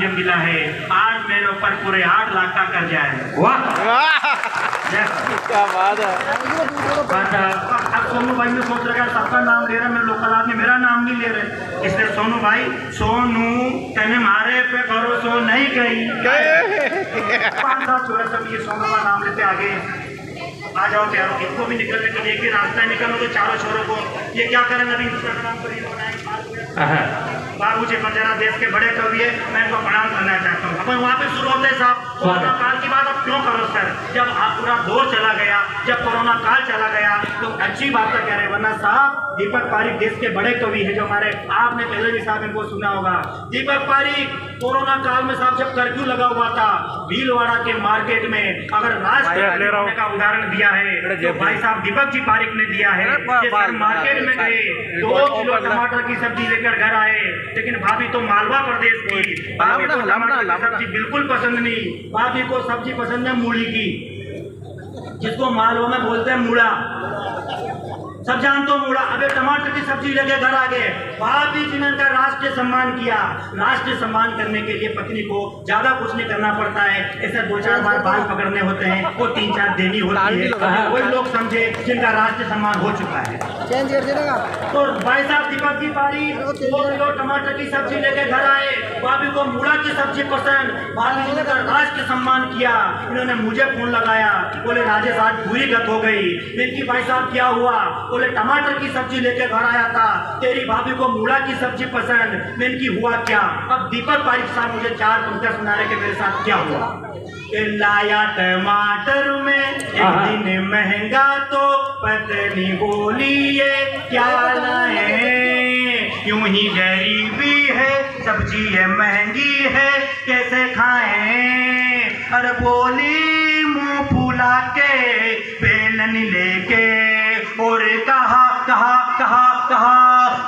मुझे मिला है, आज मेरे ऊपर पूरे 8 लाख का कर्जा है। वाह क्या बात है। अब सोनू भाई ने सोच रखा सबका नाम ले रहे, मैं लोकल आदमी मेरा नाम नहीं ले रहे, इसलिए सोनू भाई, सोनू तेने मारे पे भरोसो नहीं गई 5-7 छोरा सब ये सोनू का नाम लेते आगे आ जाओ प्यारो, इनको भी निकलने के लिए रास्ता निकलो तो चारों छोरों को ये क्या करें अभी इंस्टाग्राम पर बाबू जी पर जरा देश के बड़े कवि है, मैं इनको प्रणाम करना चाहता हूँ। अपन वहाँ पे शुरू होते हैं साहब, कोरोना काल की बात अब क्यों करो सर, जब पूरा दौर चला गया, जब कोरोना काल चला गया तो अच्छी बात कह रहे हैं, वरना साहब दीपक पारिक देश के बड़े कवि है जो हमारे, आपने पहले भी साहब इनको सुना होगा। दीपक पारिक कोरोना काल में साहब जब कर्फ्यू लगा हुआ था भीलवाड़ा के मार्केट में, अगर राष्ट्र का उदाहरण दिया है तो भाई साहब दीपक जी पारिक ने दिया है कि सर मार्केट में गए 2 किलो टमाटर की सब्जी लेकर घर आए, लेकिन भाभी तो मालवा प्रदेश की, भाभी को टमाटर की सब्जी बिल्कुल पसंद नहीं, भाभी को सब्जी पसंद है मूली की, जिसको मालवा में बोलते हैं मूड़ा, सब जानते हो मूड़ा। अबे टमाटर की सब्जी लेके घर आ गए, भाभी जी ने उनका राष्ट्रीय सम्मान किया। राष्ट्रीय सम्मान करने के लिए पत्नी को ज्यादा कुछ नहीं करना पड़ता है, ऐसे 2-4 बार बाल पकड़ने होते हैं, वो 3-4 देनी होती है, वही लोग समझे जिनका राष्ट्रीय सम्मान हो चुका है। तो भाई साहब दीपक जी पारिक 2 किलो टमाटर की सब्जी लेके घर आए, भाभी को मूड़ा की सब्जी पसंद, भाभी जी ने राष्ट्रीय सम्मान किया। इन्होंने मुझे फोन लगाया, बोले राजेश आज पूरी गत हो गई। इनकी भाई साहब क्या हुआ, बोले टमाटर की सब्जी लेके घर आया था, तेरी भाभी को मूड़ा की सब्जी पसंद, मैं इनकी हुआ क्या। अब दीपक पारिक साहब मुझे 4 पंक्तियां सुना रहे कि मेरे साथ क्या हुआ। लाया टमाटर में एक दिन महंगा तो पत्नी बोली ये क्या लाए, यूं ही गरीबी है सब्जी है महंगी है कैसे खाएं, अरे बोली मुंह फुला के बेलन लेके और कहा कहा कहा कहा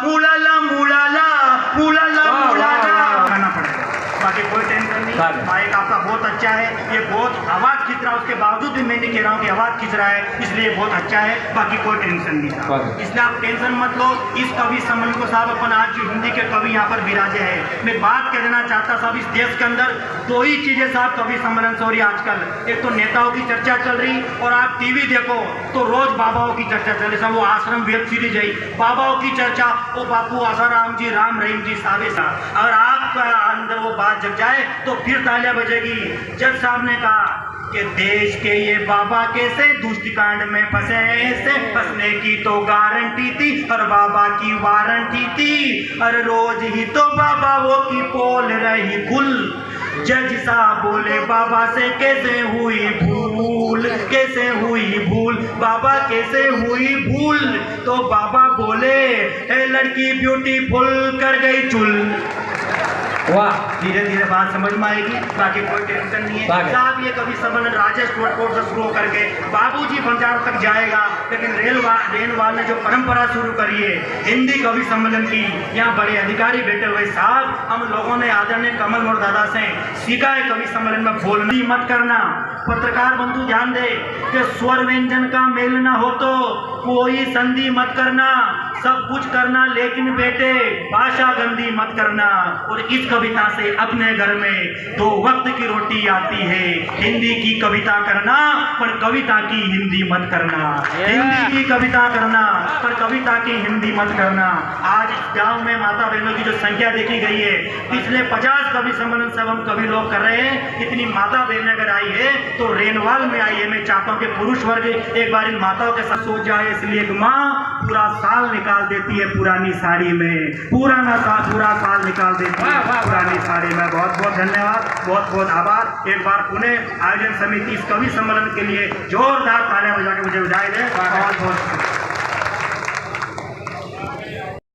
मुड़ाला मुड़ाला मुड़ाला मुड़ाला खाना पड़ेगा, बाकी कोई टेंशन नहीं। माइक आपका बहुत अच्छा है, ये बहुत आवाज खींच रहा है, उसके बावजूद भी मैं नहीं कह रहा हूँ कि आवाज खींच रहा है, इसलिए बहुत अच्छा है, बाकी कोई टेंशन नहीं था, इसलिए आप टेंशन मत लो। इस कवि सम्मेलन को साहब अपन आज जो हिंदी के कवि यहाँ पर विराजे हैं, मैं बात कह देना चाहता साहब, इस देश के अंदर 2 ही चीजें साहब कवि सम्मेलन से हो रही आजकल, एक तो नेताओं की चर्चा चल रही, और आप टीवी देखो तो रोज बाबाओं की चर्चा चल रही, सब वो आश्रम वेब सीरीज है, बाबाओं की चर्चा, वो बापू आसाराम जी राम रहीम जी साहब साहब, अगर आपका अंदर वो बात जग जाए तो फिर तालियां बजेगी। जज साहब ने कहा कि देश के ये बाबा कैसे दुष्टकांड में फंसे, ऐसे फंसने की तो गारंटी थी और बाबा की वारंटी थी, और रोज ही तो बाबा वो की पोल रही खुल। जज साहब बोले बाबा से कैसे हुई भूल, कैसे हुई भूल, बाबा कैसे हुई भूल, तो बाबा बोले ए लड़की ब्यूटीफुल कर गई चुल। वाह, धीरे धीरे बात समझ में आएगी, बाकी कोई टेंशन नहीं है साहब। ये कवि सम्मेलन राजेश कोट से शुरू करके बाबूजी बंजारा तक जाएगा, लेकिन रेलवाल ने जो परंपरा शुरू करी है हिंदी कवि सम्मेलन की, यहाँ बड़े अधिकारी बैठे हुए साहब, हम लोगों ने आदरणीय कमल मोर दादा से सीखा है कवि सम्मेलन में बोलनी मत करना। पत्रकार बंधु ध्यान दे कि स्वर व्यंजन का मेल ना हो तो कोई संधि मत करना, सब कुछ करना लेकिन बेटे भाषा गंदी मत करना। और इस कविता से अपने घर में 2 वक्त की रोटी आती है, हिंदी की कविता करना पर कविता की हिंदी मत करना, हिंदी की कविता करना पर कविता की हिंदी मत करना। आज गांव में माता बहनों की जो संख्या देखी गई है, पिछले 50 कवि सम्मेलन सब हम कवि लोग कर रहे हैं, इतनी माता बहन अगर आई है तो रेनवाल में आई है। मैं चाहता हूँ कि पुरुष वर्ग एक बार इन माताओं के साथ सो जाए, इसलिए एक माँ पूरा साल निकाल देती है पुरानी साड़ी में, पूरा साल निकाल देती है पुरानी साड़ी में। बहुत बहुत धन्यवाद, बहुत बहुत आभार। एक बार पुणे आयोजन समिति इस कवि सम्मेलन के लिए जोरदार तालियां बजा के मुझे विदाई दे। बहुत बहुत